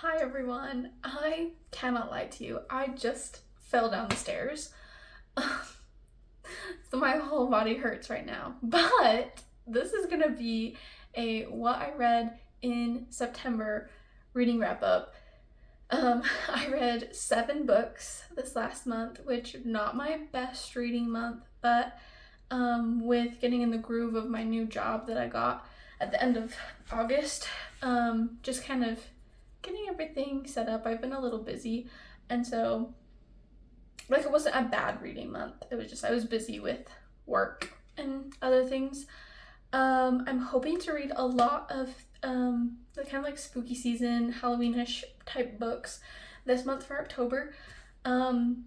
Hi everyone. I cannot lie to you. I just fell down the stairs. So my whole body hurts right now. But this is gonna be a what I read in September reading wrap up. I read 7 books this last month, which not my best reading month, but with getting in the groove of my new job that I got at the end of August, just kind of getting everything set up. I've been a little busy, and so it wasn't a bad reading month. It was just I was busy with work and other things. I'm hoping to read a lot of the kind of like spooky season, Halloweenish type books this month for October. And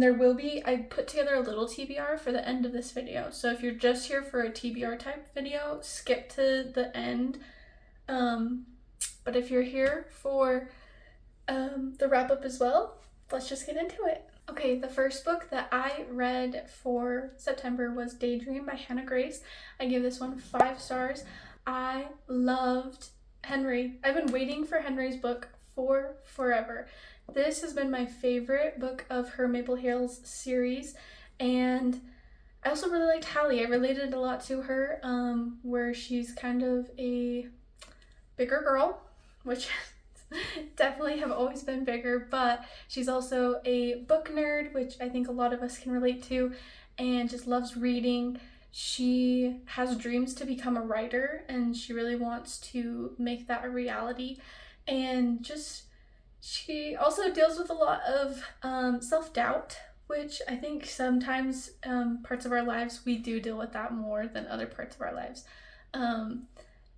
there will be, I put together a little TBR for the end of this video. So if you're just here for a TBR type video, skip to the end. But if you're here for the wrap up as well, let's just get into it. Okay, the first book that I read for September was Daydream by Hannah Grace. I gave this one 5 stars. I loved Henry. I've been waiting for Henry's book for forever. This has been my favorite book of her Maple Hills series, and I also really liked Hallie. I related a lot to her, where she's kind of a bigger girl, which definitely have always been bigger, but she's also a book nerd, which I think a lot of us can relate to, and just loves reading. She has dreams to become a writer, and she really wants to make that a reality, and just she also deals with a lot of self-doubt, which I think sometimes parts of our lives we do deal with that more than other parts of our lives.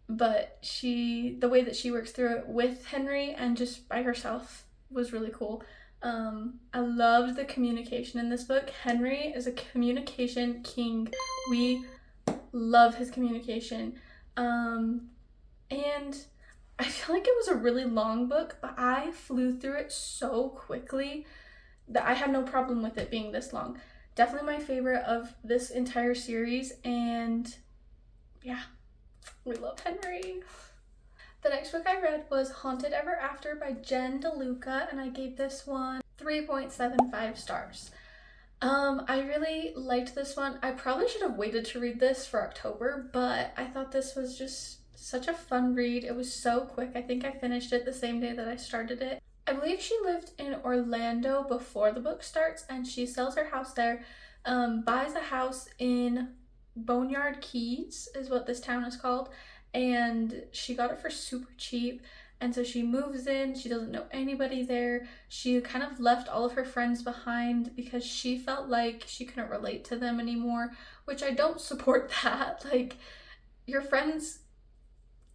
But the way that she works through it with Henry and just by herself was really cool. I loved the communication in this book. Henry is a communication king. We love his communication. And I feel like it was a really long book, but I flew through it so quickly that I had no problem with it being this long. Definitely my favorite of this entire series, and yeah, we love Henry. The next book I read was Haunted Ever After by Jen DeLuca, and I gave this one 3.75 stars. I really liked this one. I probably should have waited to read this for October, but I thought this was just such a fun read. It was so quick. I think I finished it the same day that I started it. I believe she lived in Orlando before the book starts, and she sells her house there, buys a house in Boneyard Keys is what this town is called, and she got it for super cheap. And so she moves in. She doesn't know anybody there. She kind of left all of her friends behind because she felt like she couldn't relate to them anymore, which I don't support that. Like, your friends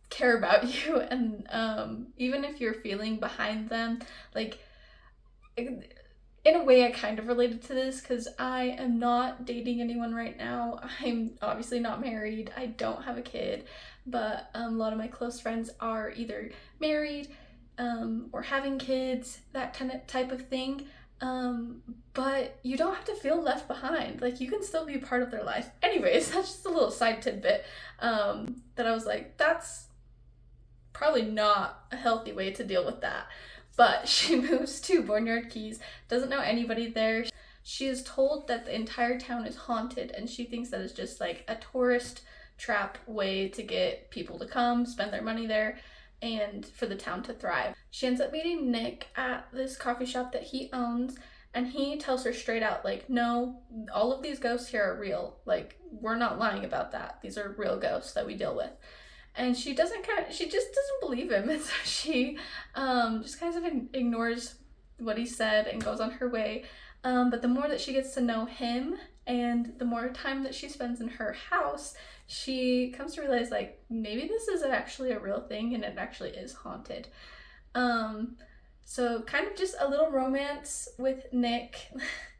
care about you, and even if you're feeling behind them, like, in a way I kind of related to this because I am not dating anyone right now. I'm obviously not married. I don't have a kid, but a lot of my close friends are either married or having kids, that kind of type of thing. But you don't have to feel left behind. Like, you can still be part of their life. Anyways, that's just a little side tidbit that I was like, that's probably not a healthy way to deal with that. But she moves to Boneyard Keys, doesn't know anybody there. She is told that the entire town is haunted, and she thinks that it's just like a tourist trap way to get people to come spend their money there and for the town to thrive. She ends up meeting Nick at this coffee shop that he owns, and he tells her straight out, like, no, all of these ghosts here are real. Like, we're not lying about that. These are real ghosts that we deal with. And she just doesn't believe him, and so she just kind of ignores what he said and goes on her way. But the more that she gets to know him and the more time that she spends in her house, she comes to realize, like, maybe this is actually a real thing and it actually is haunted. So kind of just a little romance with Nick,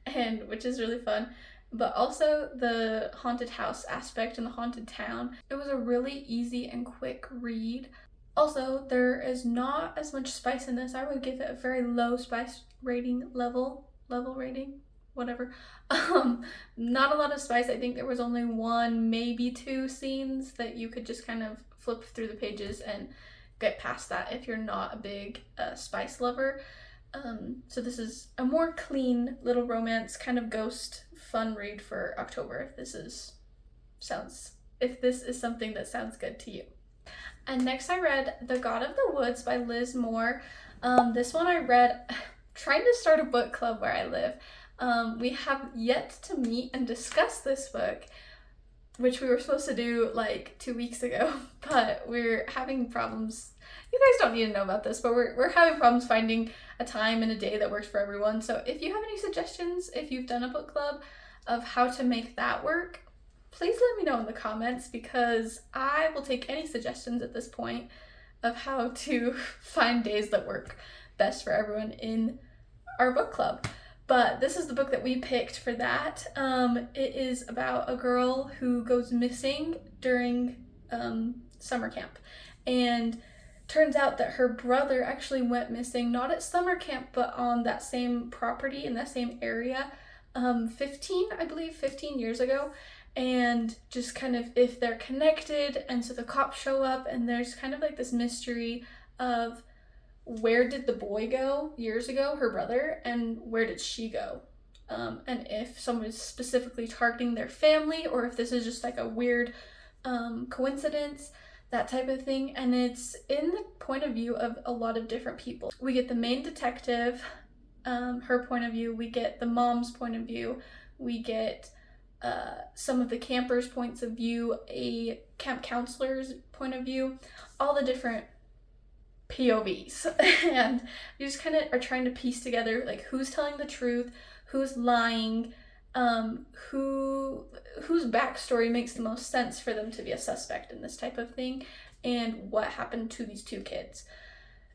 and which is really fun. But also the haunted house aspect and the haunted town. It was a really easy and quick read. Also, there is not as much spice in this. I would give it a very low spice rating level rating, whatever. Not a lot of spice. I think there was only 1, maybe 2 scenes that you could just kind of flip through the pages and get past that if you're not a big spice lover. So this is a more clean little romance, kind of ghost fun read for October if this is something that sounds good to you. And next I read The God of the Woods by Liz Moore. This one I read trying to start a book club where I live. We have yet to meet and discuss this book, which we were supposed to do like 2 weeks ago, but we're having problems. You guys don't need to know about this, but we're having problems finding a time and a day that works for everyone. So if you have any suggestions, if you've done a book club, of how to make that work, please let me know in the comments, because I will take any suggestions at this point of how to find days that work best for everyone in our book club. But this is the book that we picked for that. It is about a girl who goes missing during summer camp, and turns out that her brother actually went missing, not at summer camp, but on that same property in that same area 15 years ago. And just kind of if they're connected, and so the cops show up, and there's kind of like this mystery of where did the boy go years ago, her brother, and where did she go? And if someone is specifically targeting their family, or if this is just like a weird coincidence, that type of thing. And it's in the point of view of a lot of different people. We get the main detective, her point of view, we get the mom's point of view, we get some of the campers' points of view, a camp counselor's point of view, all the different POVs. And you just kind of are trying to piece together like who's telling the truth, who's lying, whose backstory makes the most sense for them to be a suspect in this type of thing, and what happened to these two kids.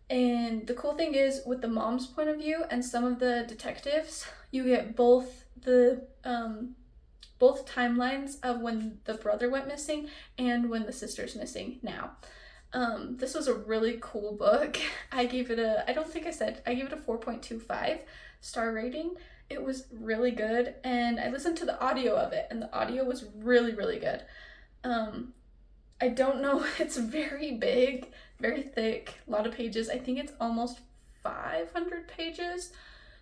And the cool thing is, with the mom's point of view and some of the detectives, you get both timelines of when the brother went missing and when the sister's missing now. This was a really cool book. I gave it a 4.25 star rating. It was really good, and I listened to the audio of it, and the audio was really, really good. I don't know, it's very big, very thick, a lot of pages. I think it's almost 500 pages.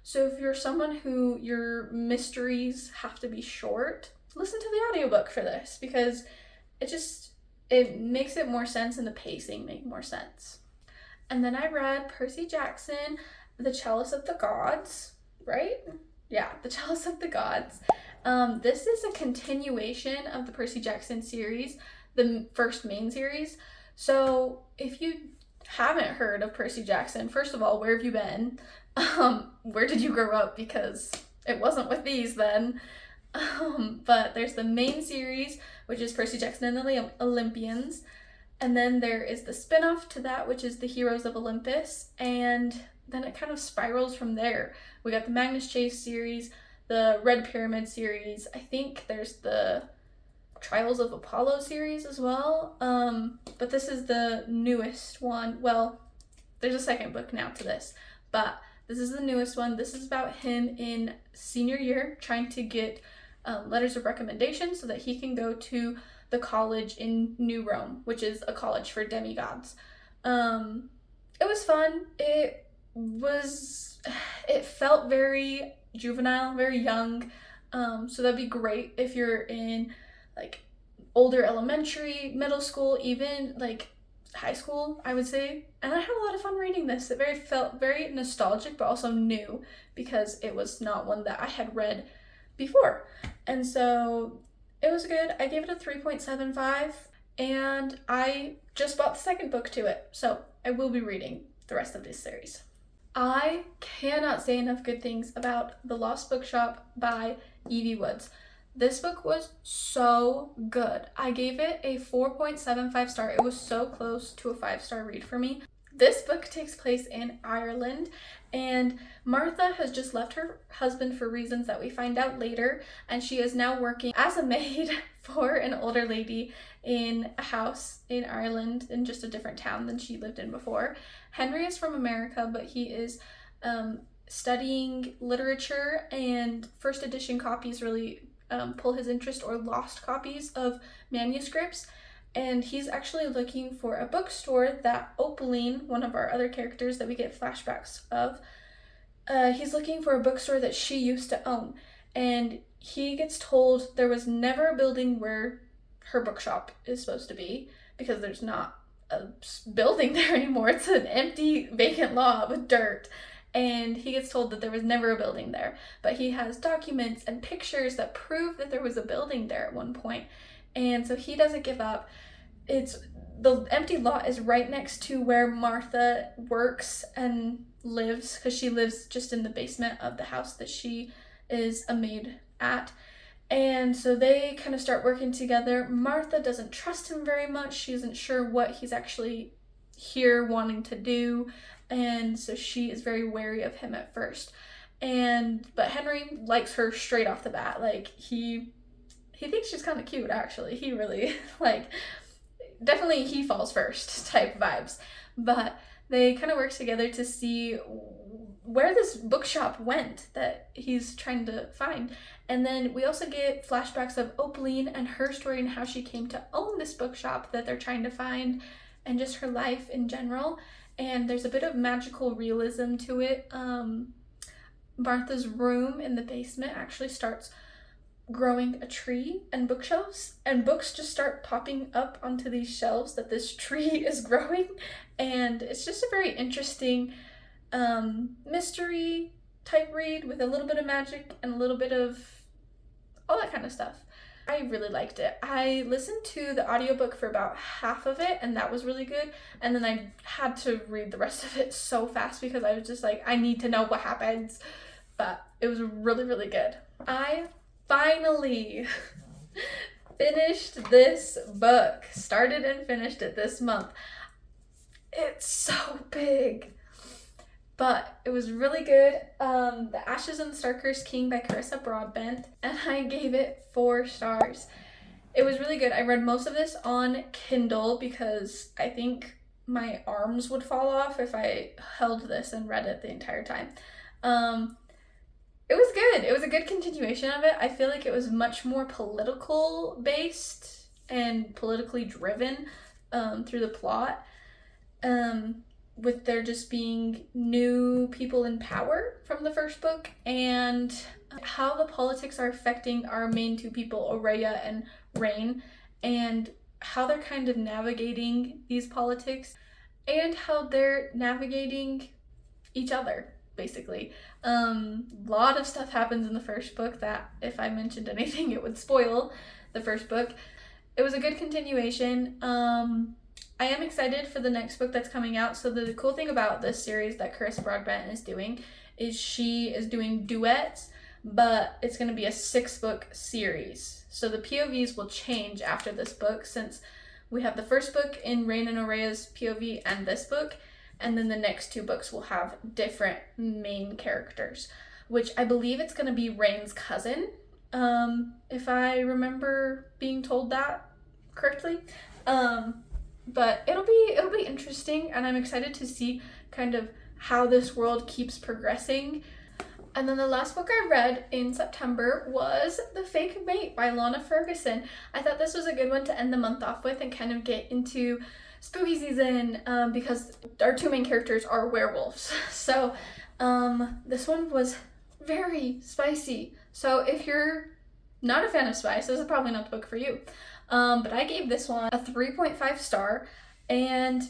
So if you're someone who your mysteries have to be short, listen to the audiobook for this, because it makes it more sense, and the pacing make more sense. And then I read Percy Jackson, The Chalice of the Gods, right? Yeah, The Chalice of the Gods. This is a continuation of the Percy Jackson series, the first main series. So if you haven't heard of Percy Jackson, first of all, where have you been? Where did you grow up? Because it wasn't with these then. But there's the main series, which is Percy Jackson and the Olympians. And then there is the spin-off to that, which is the Heroes of Olympus. And then it kind of spirals from there. We got the Magnus Chase series, the Red Pyramid series. I think there's the Trials of Apollo series as well. But this is the newest one. Well, there's a second book now to this, but this is the newest one. This is about him in senior year trying to get letters of recommendation so that he can go to the college in New Rome, which is a college for demigods. It was fun. It felt very juvenile, very young. So that'd be great if you're in like older elementary, middle school, even like high school, I would say. And I had a lot of fun reading this. It felt very nostalgic, but also new, because it was not one that I had read before. And so it was good. I gave it a 3.75, and I just bought the second book to it. So I will be reading the rest of this series. I cannot say enough good things about The Lost Bookshop by Evie Woods. This book was so good. I gave it a 4.75 star. It was so close to a 5-star read for me. This book takes place in Ireland, and Martha has just left her husband for reasons that we find out later, and she is now working as a maid for an older lady in a house in Ireland, in just a different town than she lived in before. Henry is from America, but he is studying literature, and first edition copies really pull his interest, or lost copies of manuscripts. and he's actually looking for a bookstore that Opaline, one of our other characters that we get flashbacks of, he's looking for a bookstore that she used to own, and he gets told there was never a building where her bookshop is supposed to be, because there's not a building there anymore. It's an empty, vacant lot with dirt. And he gets told that there was never a building there. But he has documents and pictures that prove that there was a building there at one point. And so he doesn't give up. The empty lot is right next to where Martha works and lives, because she lives just in the basement of the house that she is a maid at. And so they kind of start working together. Martha doesn't trust him very much. She isn't sure what he's actually here wanting to do. And so she is very wary of him at first. But Henry likes her straight off the bat. Like, he thinks she's kind of cute, actually. He really, definitely he falls first type vibes. But they kind of work together to see where this bookshop went that he's trying to find. And then we also get flashbacks of Opaline and her story and how she came to own this bookshop that they're trying to find, and just her life in general. And there's a bit of magical realism to it. Martha's room in the basement actually starts growing a tree and bookshelves, and books just start popping up onto these shelves that this tree is growing. And it's just a very interesting mystery type read with a little bit of magic and a little bit of all that kind of stuff. I really liked it. I listened to the audiobook for about half of it, and that was really good. And then I had to read the rest of it so fast because I was just like, I need to know what happens. But it was really, really good. I finally finished this book. Started and finished it this month. It's so big. But it was really good. The Ashes and the Star-Cursed King by Carissa Broadbent, and I gave it 4 stars. It was really good. I read most of this on Kindle because I think my arms would fall off if I held this and read it the entire time. It was good. It was a good continuation of it. I feel like it was much more political based and politically driven through the plot. With there just being new people in power from the first book, and how the politics are affecting our main 2 people, Aurelia and Rain, and how they're kind of navigating these politics, and how they're navigating each other, basically. Lot of stuff happens in the first book that if I mentioned anything, it would spoil the first book. It was a good continuation. I am excited for the next book that's coming out. So the cool thing about this series that Carissa Broadbent is doing is she is doing duets, but it's going to be a 6-book series. So the POVs will change after this book, since we have the first book in Rain and Aurea's POV and this book, and then the next 2 books will have different main characters, which I believe it's going to be Rain's cousin, if I remember being told that correctly. But it'll be interesting, and I'm excited to see kind of how this world keeps progressing. And then the last book I read in September was The Fake Mate by Lana Ferguson. I thought this was a good one to end the month off with and kind of get into spooky season, because our 2 main characters are werewolves. So this one was very spicy. So if you're not a fan of spice, this is probably not the book for you. But I gave this one a 3.5 star, and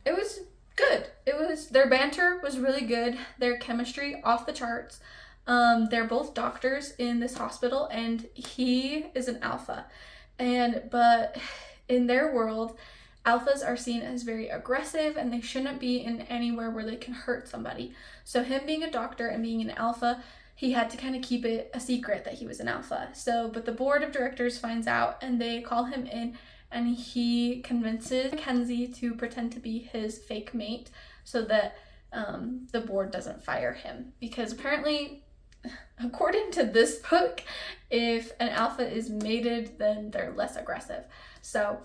it was good. Their banter was really good. Their chemistry off the charts. They're both doctors in this hospital, and he is an alpha. But in their world, alphas are seen as very aggressive, and they shouldn't be in anywhere where they can hurt somebody. So him being a doctor and being an alpha, he had to kind of keep it a secret that he was an alpha. But the board of directors finds out, and they call him in, and he convinces Mackenzie to pretend to be his fake mate so that the board doesn't fire him. Because apparently, according to this book, if an alpha is mated, then they're less aggressive. So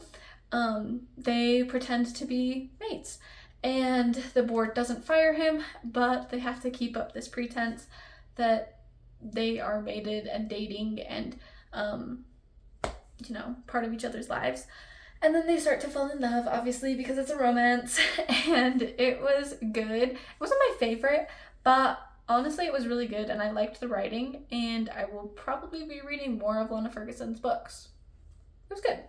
they pretend to be mates, and the board doesn't fire him, but they have to keep up this pretense that they are mated and dating and part of each other's lives. And then they start to fall in love, obviously, because it's a romance, and it was good. It wasn't my favorite, but honestly, it was really good, and I liked the writing, and I will probably be reading more of Lana Ferguson's books. It was good.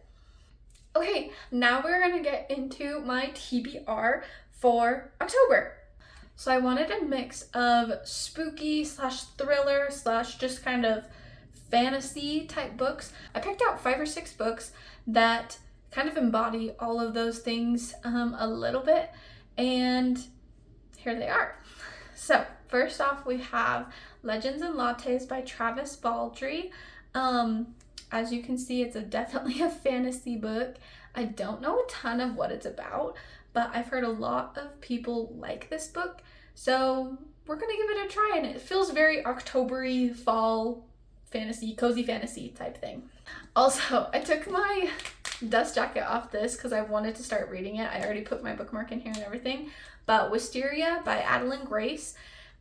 Okay, now we're gonna get into my TBR for October. So I wanted a mix of spooky slash thriller slash just kind of fantasy type books. I picked out 5 or 6 books that kind of embody all of those things a little bit, and here they are. So first off, we have Legends and Lattes by Travis Baldree. As you can see, it's definitely a fantasy book. I don't know a ton of what it's about, but I've heard a lot of people like this book, so we're gonna give it a try, and it feels very October-y, fall fantasy, cozy fantasy type thing. Also, I took my dust jacket off this because I wanted to start reading it. I already put my bookmark in here and everything, but Wisteria by Adeline Grace.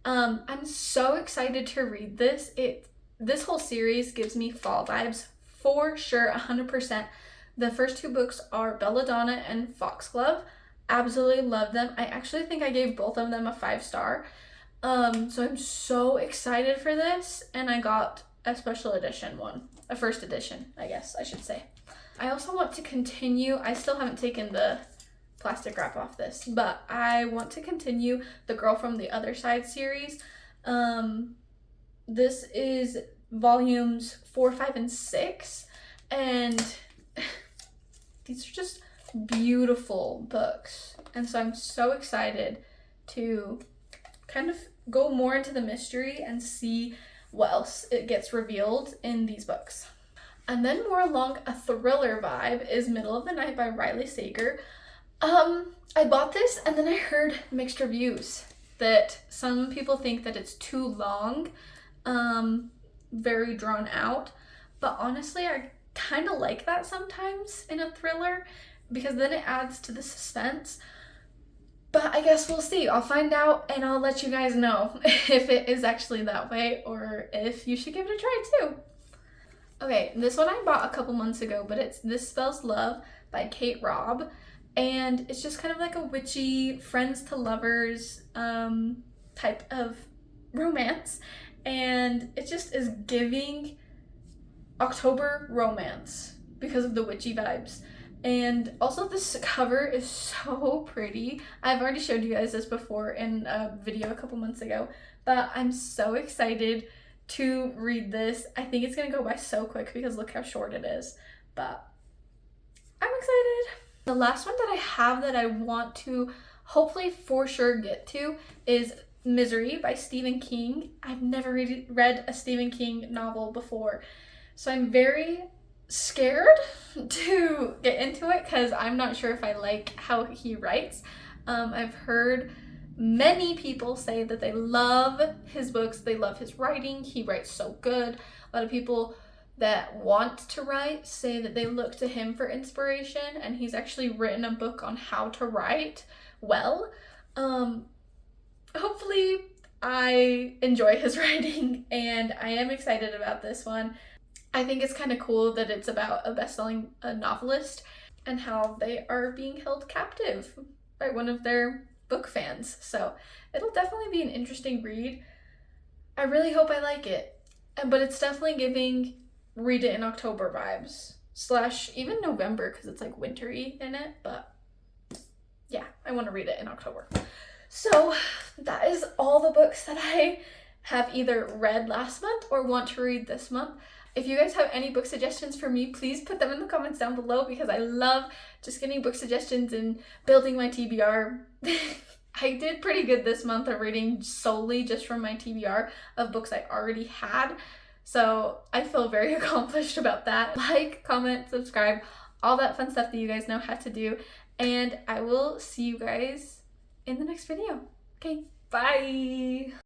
I'm so excited to read this. This whole series gives me fall vibes for sure, 100%. The first 2 books are Belladonna and Foxglove. Absolutely love them. I actually think I gave both of them a 5-star. So I'm so excited for this, and I got a special edition one, a first edition, I guess I should say. I also want to continue, I still haven't taken the plastic wrap off this, but I want to continue the Girl from the Other Side series. This is volumes 4, 5, and 6, and these are just beautiful books, and so I'm so excited to kind of go more into the mystery and see what else it gets revealed in these books. And then more along a thriller vibe is Middle of the Night by Riley Sager. I bought this and then I heard mixed reviews that some people think that it's too long, very drawn out, but honestly I kind of like that sometimes in a thriller because then it adds to the suspense. But I guess we'll see. I'll find out and I'll let you guys know if it is actually that way or if you should give it a try too. Okay, this one I bought a couple months ago, but it's This Spells Love by Kate Robb. And it's just kind of like a witchy, friends to lovers type of romance. And it just is giving October romance because of the witchy vibes. And also this cover is so pretty. I've already showed you guys this before in a video a couple months ago, but I'm so excited to read this. I think it's gonna go by so quick because look how short it is, but I'm excited. The last one that I have that I want to hopefully for sure get to is Misery by Stephen King. I've never read a Stephen King novel before, so I'm very scared to get into it because I'm not sure if I like how he writes. I've heard many people say that they love his books, they love his writing, he writes so good. A lot of people that want to write say that they look to him for inspiration, and he's actually written a book on how to write well. Hopefully I enjoy his writing, and I am excited about this one. I think it's kind of cool that it's about a best-selling novelist and how they are being held captive by one of their book fans. So it'll definitely be an interesting read. I really hope I like it. But it's definitely giving read it in October vibes. / even November because it's like wintry in it. But yeah, I want to read it in October. So that is all the books that I have either read last month or want to read this month. If you guys have any book suggestions for me, please put them in the comments down below because I love just getting book suggestions and building my TBR. I did pretty good this month of reading solely just from my TBR of books I already had. So I feel very accomplished about that. Like, comment, subscribe, all that fun stuff that you guys know how to do. And I will see you guys in the next video. Okay, bye!